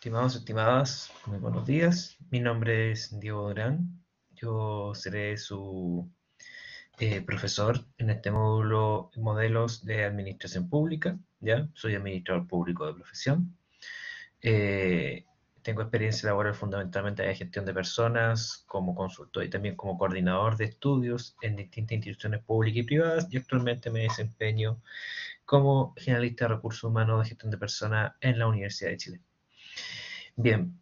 Estimados, estimadas, muy buenos días. Mi nombre es Diego Durán. Yo seré su profesor en este módulo Modelos de Administración Pública. ¿Ya? Soy administrador público de profesión. Eh, Tengo experiencia laboral fundamentalmente en la gestión de personas, como consultor y también como coordinador de estudios en distintas instituciones públicas y privadas. Y actualmente me desempeño como generalista de recursos humanos de gestión de personas en la Universidad de Chile. Bien,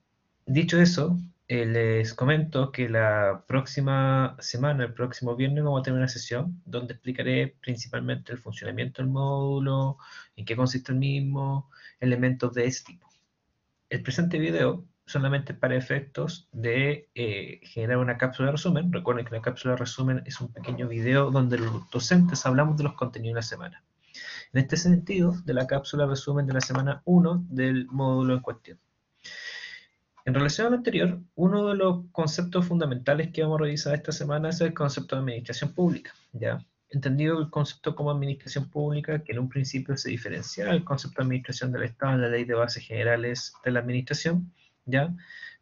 dicho eso, les comento que la próxima semana, el próximo viernes, vamos a tener una sesión donde explicaré principalmente el funcionamiento del módulo, en qué consiste el mismo, elementos de ese tipo. El presente video solamente para efectos de generar una cápsula de resumen. Recuerden que la cápsula de resumen es un pequeño video donde los docentes hablamos de los contenidos de la semana. En este sentido, de la cápsula de resumen de la semana 1 del módulo en cuestión. En relación a lo anterior, uno de los conceptos fundamentales que vamos a revisar esta semana es el concepto de administración pública, ¿ya? Entendido el concepto como administración pública, que en un principio se diferenciaba del concepto de administración del Estado en la Ley de Bases Generales de la Administración, ¿ya?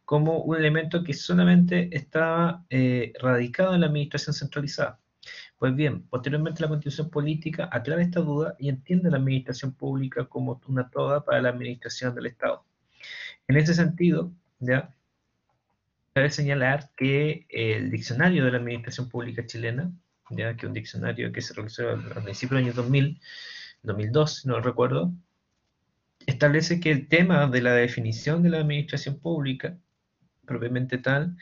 Como un elemento que solamente estaba radicado en la administración centralizada. Pues bien, posteriormente la Constitución Política aclara esta duda y entiende la administración pública como una toda para la administración del Estado. En ese sentido, ¿ya? Cabe señalar que el diccionario de la Administración Pública chilena, ya que es un diccionario que se realizó a principios del año 2000, 2002, si no recuerdo, establece que el tema de la definición de la administración pública, propiamente tal,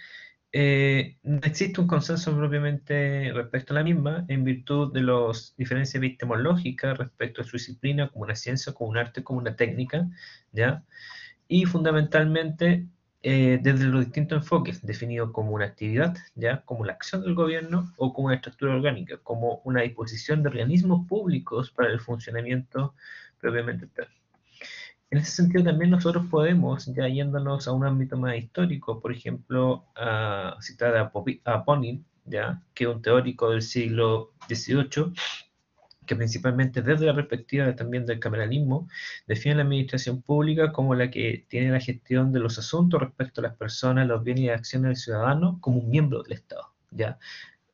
no existe un consenso propiamente respecto a la misma, en virtud de las diferencias epistemológicas respecto a su disciplina como una ciencia, como un arte, como una técnica, ¿ya? Y fundamentalmente desde los distintos enfoques, definido como una actividad, ya como la acción del gobierno o como una estructura orgánica, como una disposición de organismos públicos para el funcionamiento propiamente tal. En ese sentido también nosotros podemos, ya yéndonos a un ámbito más histórico, por ejemplo, a citar a Ponin, ya, que es un teórico del siglo XVIII, que principalmente desde la perspectiva también del cameralismo, define la administración pública como la que tiene la gestión de los asuntos respecto a las personas, los bienes y acciones del ciudadano como un miembro del Estado, ¿ya?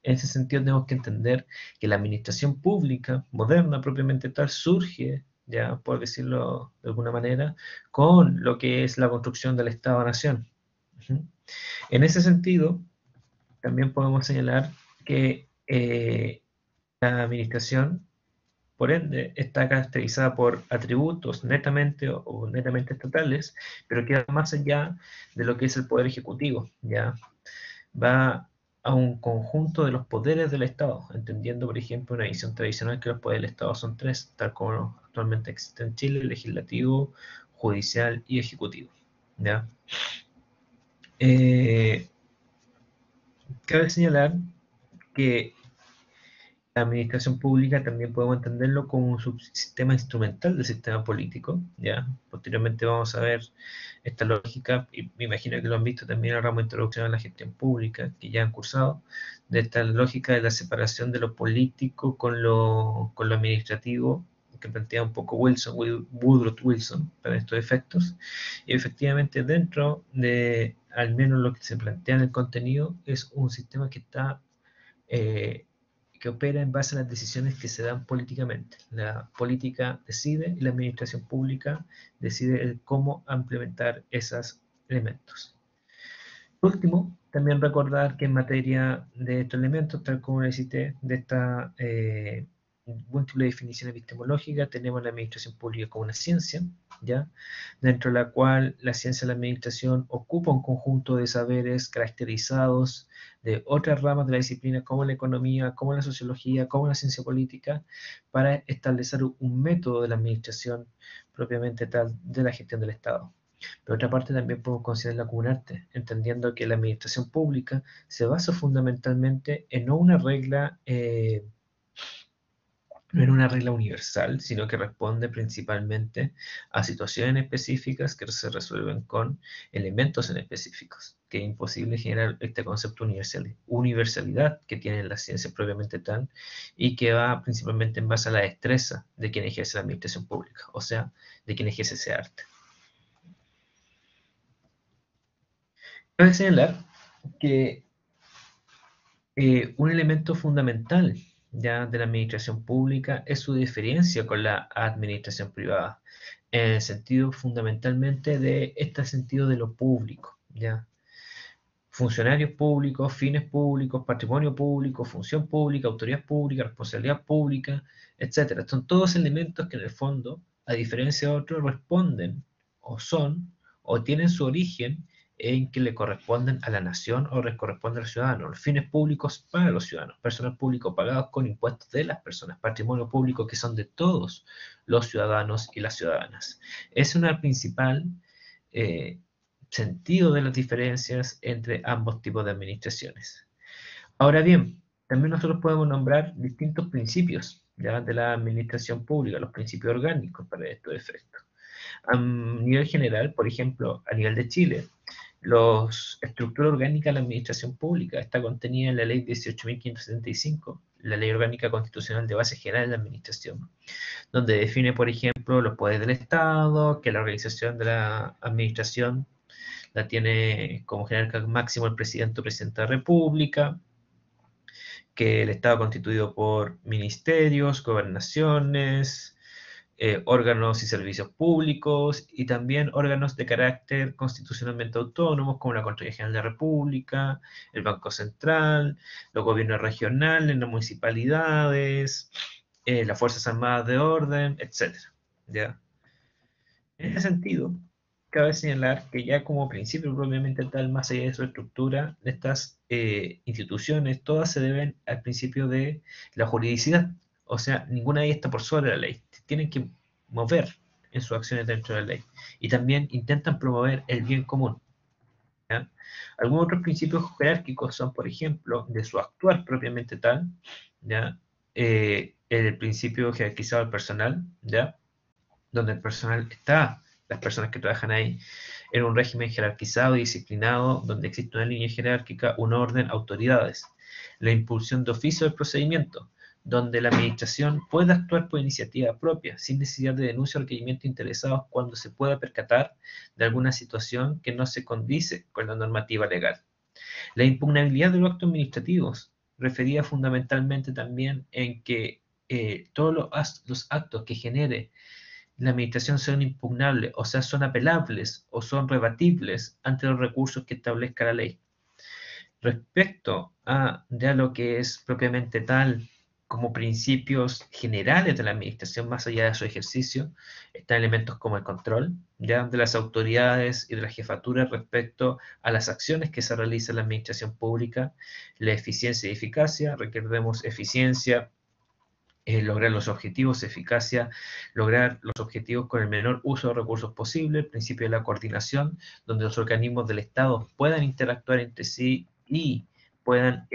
En ese sentido tenemos que entender que la administración pública moderna propiamente tal surge, ya por decirlo de alguna manera, con lo que es la construcción del Estado-Nación. En ese sentido, también podemos señalar que la administración por ende, está caracterizada por atributos netamente o netamente estatales, pero que va más allá de lo que es el poder ejecutivo, ¿ya? Va a un conjunto de los poderes del Estado, entendiendo, por ejemplo, una visión tradicional que los poderes del Estado son tres, tal como actualmente existe en Chile: legislativo, judicial y ejecutivo, ¿ya? Eh, Cabe señalar que la administración pública también podemos entenderlo como un subsistema instrumental del sistema político, ¿ya? Posteriormente vamos a ver esta lógica, y me imagino que lo han visto también en el ramo de introducción a la gestión pública, que ya han cursado, de esta lógica de la separación de lo político con lo administrativo, que plantea un poco Woodrow Wilson para estos efectos, y efectivamente dentro de al menos lo que se plantea en el contenido es un sistema que está que opera en base a las decisiones que se dan políticamente. La política decide y la administración pública decide el cómo implementar esos elementos. Por último, también recordar que en materia de estos elementos, tal como necesité, de esta múltiple definición epistemológica, tenemos la administración pública como una ciencia, ¿ya? Dentro de la cual la ciencia de la administración ocupa un conjunto de saberes caracterizados de otras ramas de la disciplina, como la economía, como la sociología, como la ciencia política, para establecer un método de la administración propiamente tal de la gestión del Estado. Por otra parte, también podemos considerarla como un arte, entendiendo que la administración pública se basa fundamentalmente en no una regla, no en una regla universal, sino que responde principalmente a situaciones específicas que se resuelven con elementos en específicos, que es imposible generar este concepto de universalidad que tiene la ciencia propiamente tal, y que va principalmente en base a la destreza de quien ejerce la administración pública, o sea, de quien ejerce ese arte. Cabe señalar que un elemento fundamental ya de la administración pública es su diferencia con la administración privada, en el sentido fundamentalmente de este sentido de lo público, ya. Funcionarios públicos, fines públicos, patrimonio público, función pública, autoridad pública, responsabilidad pública, etcétera. Son todos elementos que en el fondo, a diferencia de otros, responden o son o tienen su origen en que le corresponden a la nación o les corresponde al ciudadano. Los fines públicos para los ciudadanos, personal público pagados con impuestos de las personas, patrimonio público que son de todos los ciudadanos y las ciudadanas. Es una principal eh, sentido de las diferencias entre ambos tipos de administraciones. Ahora bien, también nosotros podemos nombrar distintos principios ya de la administración pública, los principios orgánicos para estos efectos. A nivel general, por ejemplo, a nivel de Chile, la estructura orgánica de la administración pública está contenida en la Ley 18.575, la Ley Orgánica Constitucional de Base General de la Administración, donde define, por ejemplo, los poderes del Estado, que la organización de la administración la tiene como jerarca máximo el presidente o presidenta de la República, que el Estado constituido por ministerios, gobernaciones, órganos y servicios públicos y también órganos de carácter constitucionalmente autónomos como la Contraloría General de la República, el Banco Central, los gobiernos regionales, las municipalidades, las Fuerzas Armadas de Orden, etc. ¿Ya? En ese sentido, cabe señalar que ya como principio propiamente tal, más allá de su estructura, estas instituciones todas se deben al principio de la juridicidad. O sea, ninguna de ellas está por sobre la ley. Tienen que mover en sus acciones dentro de la ley. Y también intentan promover el bien común. ¿Ya? Algunos otros principios jerárquicos son, por ejemplo, de su actuar propiamente tal, ¿ya? El principio jerarquizado del personal, ¿ya? Donde el personal está, las personas que trabajan ahí, en un régimen jerarquizado y disciplinado, donde existe una línea jerárquica, un orden, autoridades. La impulsión de oficio del procedimiento, donde la administración puede actuar por iniciativa propia, sin necesidad de denuncia o requerimiento interesados cuando se pueda percatar de alguna situación que no se condice con la normativa legal. La impugnabilidad de los actos administrativos, referida fundamentalmente también en que todos los actos que genere la administración son impugnables, o sea, son apelables o son rebatibles ante los recursos que establezca la ley. Respecto a ya lo que es propiamente tal como principios generales de la administración más allá de su ejercicio, están elementos como el control ya de las autoridades y de las jefaturas respecto a las acciones que se realiza en la administración pública, la eficiencia y eficacia, requerimos eficiencia, lograr los objetivos, eficacia, lograr los objetivos con el menor uso de recursos posible, el principio de la coordinación, donde los organismos del Estado puedan interactuar entre sí y puedan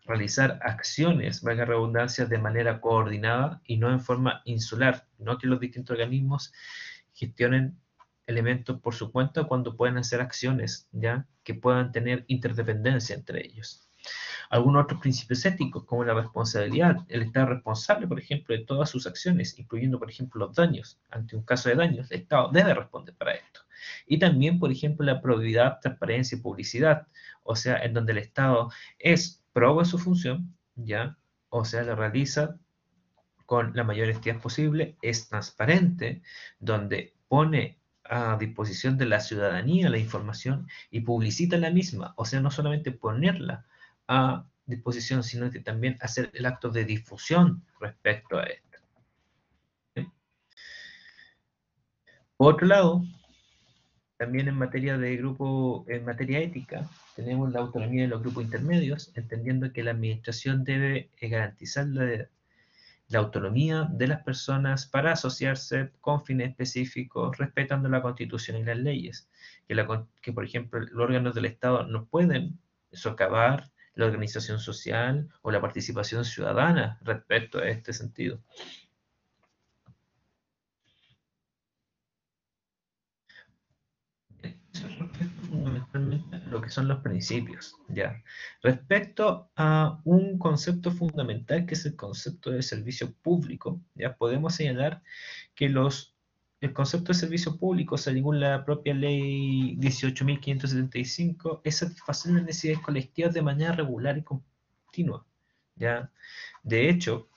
realizar acciones, valga redundancia, de manera coordinada y no en forma insular, no que los distintos organismos gestionen elementos por su cuenta cuando pueden hacer acciones ya que puedan tener interdependencia entre ellos. Algunos otros principios éticos, como la responsabilidad, el Estado responsable, por ejemplo, de todas sus acciones, incluyendo, por ejemplo, los daños. Ante un caso de daños, el Estado debe responder para esto. Y también, por ejemplo, la probidad, transparencia y publicidad, o sea, en donde el Estado es probo en su función, ¿ya? O sea, la realiza con la mayor honestidad posible, es transparente, donde pone a disposición de la ciudadanía la información y publicita la misma, o sea, no solamente ponerla a disposición, sino que también hacer el acto de difusión respecto a esto. Por otro lado, también en materia de grupo, en materia ética, tenemos la autonomía de los grupos intermedios, entendiendo que la administración debe garantizar la autonomía de las personas para asociarse con fines específicos, respetando la Constitución y las leyes. Que, por ejemplo, los órganos del Estado no pueden socavar la organización social o la participación ciudadana respecto a este sentido. Eso respecto fundamentalmente a lo que son los principios, ¿ya? Respecto a un concepto fundamental que es el concepto de servicio público, ¿ya? Podemos señalar que los el concepto de servicio público, según la propia ley 18.575, es satisfacer las necesidades colectivas de manera regular y continua, ¿ya? De hecho,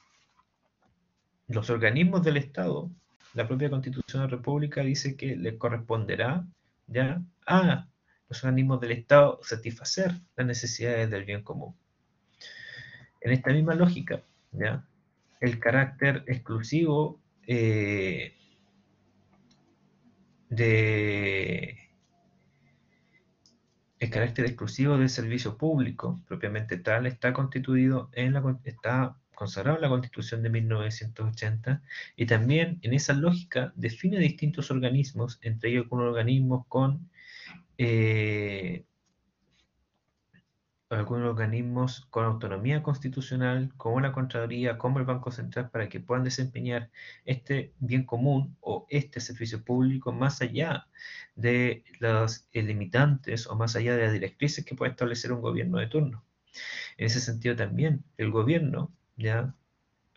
los organismos del Estado, la propia Constitución de la República dice que les corresponderá, ¿ya?, a los organismos del Estado satisfacer las necesidades del bien común. En esta misma lógica, ¿ya?, el carácter exclusivo de el carácter exclusivo del servicio público, propiamente tal, está consagrado en la Constitución de 1980 y también en esa lógica define distintos organismos, entre ellos eh, algunos organismos con autonomía constitucional, como la Contraloría, como el Banco Central, para que puedan desempeñar este bien común o este servicio público más allá de las limitantes o más allá de las directrices que puede establecer un gobierno de turno. En ese sentido también, el gobierno, ya,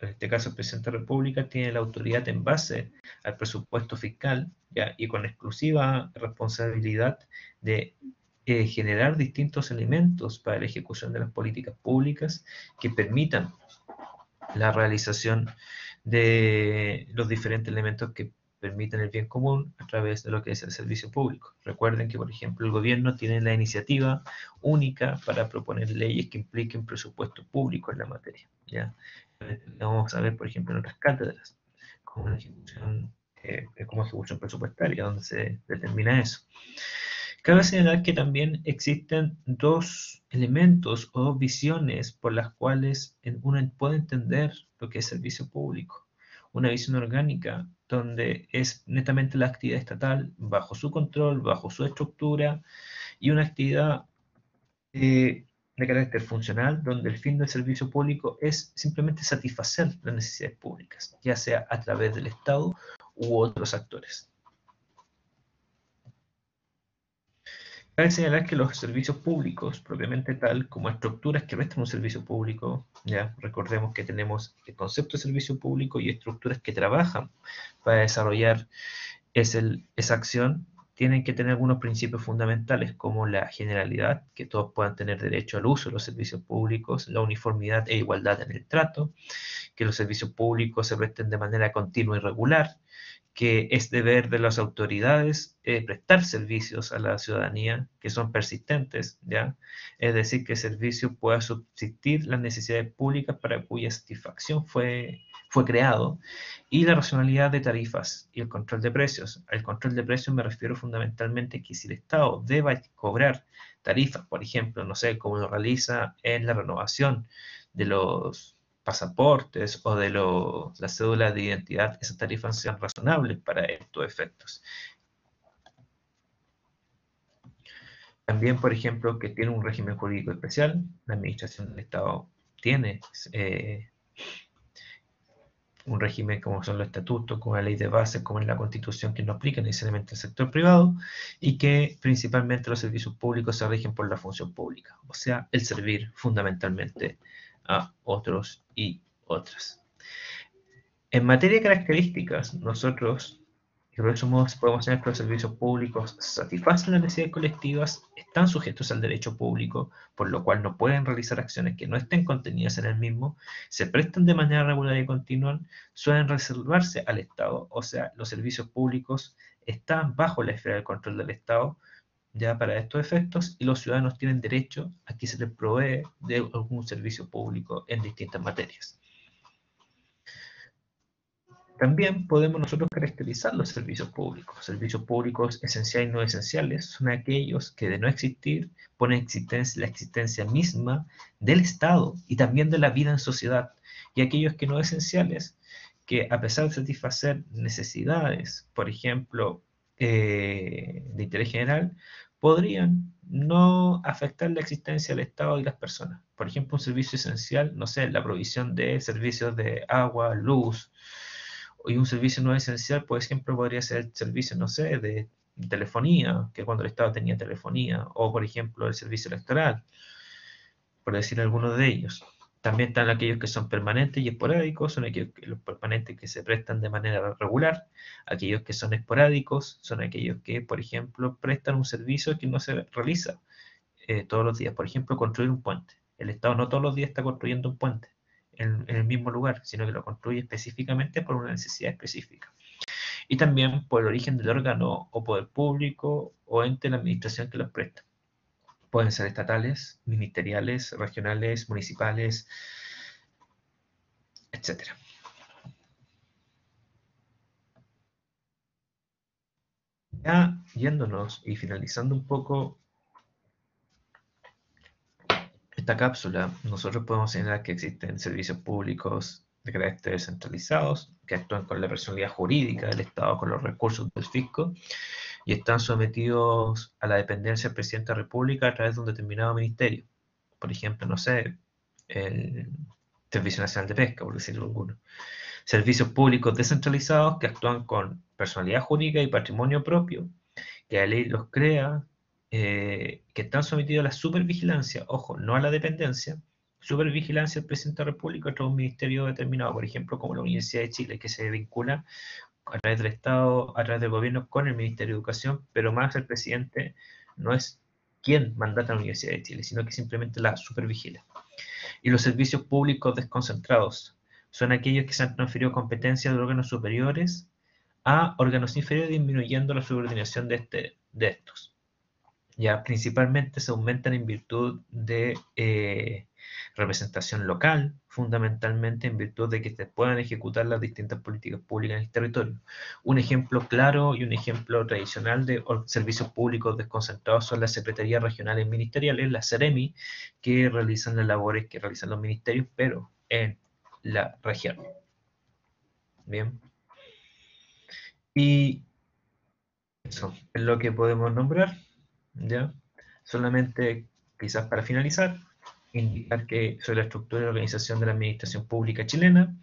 en este caso el presidente de la República, tiene la autoridad en base al presupuesto fiscal, ya, y con exclusiva responsabilidad de generar distintos elementos para la ejecución de las políticas públicas que permitan la realización de los diferentes elementos que permiten el bien común a través de lo que es el servicio público. Recuerden que, por ejemplo, el gobierno tiene la iniciativa única para proponer leyes que impliquen presupuesto público en la materia, ¿ya? Vamos a ver, por ejemplo, en otras cátedras, como ejecución presupuestaria, donde se determina eso. Cabe señalar que también existen dos elementos o dos visiones por las cuales uno puede entender lo que es servicio público. Una visión orgánica, donde es netamente la actividad estatal bajo su control, bajo su estructura, y una actividad de carácter funcional, donde el fin del servicio público es simplemente satisfacer las necesidades públicas, ya sea a través del Estado u otros actores. Cabe señalar que los servicios públicos, propiamente tal, como estructuras que prestan un servicio público, ya recordemos que tenemos el concepto de servicio público y estructuras que trabajan para desarrollar esa acción, tienen que tener algunos principios fundamentales como la generalidad, que todos puedan tener derecho al uso de los servicios públicos, la uniformidad e igualdad en el trato, que los servicios públicos se presten de manera continua y regular, que es deber de las autoridades prestar servicios a la ciudadanía que son persistentes, ¿ya? Es decir, que el servicio pueda subsistir las necesidades públicas para cuya satisfacción fue creado, y la racionalidad de tarifas y el control de precios. Al control de precios me refiero fundamentalmente que si el Estado debe cobrar tarifas, por ejemplo, no sé, como lo realiza en la renovación de los pasaportes o de las cédulas de identidad, esas tarifas sean razonables para estos efectos. También, por ejemplo, que tiene un régimen jurídico especial, la administración del Estado tiene un régimen como son los estatutos, como la ley de base, como en la Constitución, que no aplica necesariamente al sector privado, y que principalmente los servicios públicos se rigen por la función pública, o sea, el servir fundamentalmente a otros y otras. En materia de características, nosotros, y por eso podemos tener que los servicios públicos satisfacen las necesidades colectivas, están sujetos al derecho público, por lo cual no pueden realizar acciones que no estén contenidas en el mismo, se prestan de manera regular y continua, suelen reservarse al Estado, o sea, los servicios públicos están bajo la esfera del control del Estado, ya para estos efectos, y los ciudadanos tienen derecho a que se les provee de algún servicio público en distintas materias. También podemos nosotros caracterizar los servicios públicos. Servicios públicos esenciales y no esenciales son aquellos que, de no existir, ponen la existencia misma del Estado y también de la vida en sociedad. Y aquellos que no esenciales, que a pesar de satisfacer necesidades, por ejemplo, de interés general, podrían no afectar la existencia del Estado y las personas. Por ejemplo, un servicio esencial, no sé, la provisión de servicios de agua, luz, y un servicio no esencial, por ejemplo, podría ser el servicio, no sé, de telefonía, que cuando el Estado tenía telefonía, o por ejemplo el servicio electoral, por decir alguno de ellos. También están aquellos que son permanentes y esporádicos, son aquellos los permanentes que se prestan de manera regular. Aquellos que son esporádicos son aquellos que, por ejemplo, prestan un servicio que no se realiza todos los días. Por ejemplo, construir un puente. El Estado no todos los días está construyendo un puente en el mismo lugar, sino que lo construye específicamente por una necesidad específica. Y también por el origen del órgano o poder público o ente de la administración que los presta. Pueden ser estatales, ministeriales, regionales, municipales, etcétera. Ya yéndonos y finalizando un poco esta cápsula, nosotros podemos señalar que existen servicios públicos de carácter descentralizados que actúan con la personalidad jurídica del Estado, con los recursos del fisco, y están sometidos a la dependencia del presidente de la República a través de un determinado ministerio. Por ejemplo, no sé, el Servicio Nacional de Pesca, por decirlo alguno. Servicios públicos descentralizados que actúan con personalidad jurídica y patrimonio propio, que la ley los crea, que están sometidos a la supervigilancia, ojo, no a la dependencia, supervigilancia del presidente de la República a través de un ministerio determinado, por ejemplo, como la Universidad de Chile, que se vincula a través del Estado, a través del gobierno con el Ministerio de Educación, pero más el presidente no es quien mandata a la Universidad de Chile, sino que simplemente la supervigila. Y los servicios públicos desconcentrados son aquellos que se han transferido competencias de órganos superiores a órganos inferiores, disminuyendo la subordinación de estos. Ya principalmente se aumentan en virtud de representación local, fundamentalmente en virtud de que se puedan ejecutar las distintas políticas públicas en el territorio. Un ejemplo claro y un ejemplo tradicional de servicios públicos desconcentrados son las secretarías regionales ministeriales, las CEREMI, que realizan las labores que realizan los ministerios, pero en la región. Bien. Y eso es lo que podemos nombrar, ¿ya? Solamente, quizás para finalizar, indicar que sobre la estructura y organización de la administración pública chilena,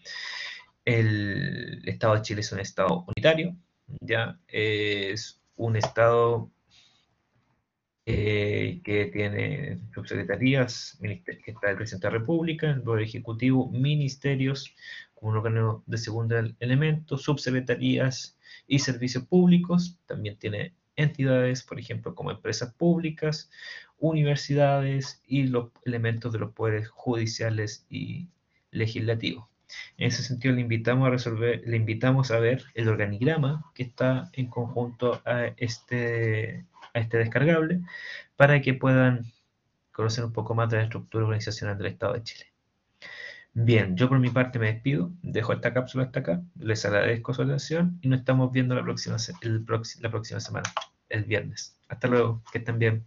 el Estado de Chile es un Estado unitario, ¿ya? Es un Estado que tiene subsecretarías, que está el presidente de la República, el Poder Ejecutivo, ministerios, como un órgano de segundo elemento, subsecretarías y servicios públicos. También tiene entidades, por ejemplo, como empresas públicas, universidades y los elementos de los poderes judiciales y legislativos. En ese sentido, le invitamos a ver el organigrama que está en conjunto a este descargable para que puedan conocer un poco más de la estructura organizacional del Estado de Chile. Bien, yo por mi parte me despido, dejo esta cápsula hasta acá, les agradezco su atención y nos estamos viendo la próxima semana, el viernes. Hasta luego, que estén bien.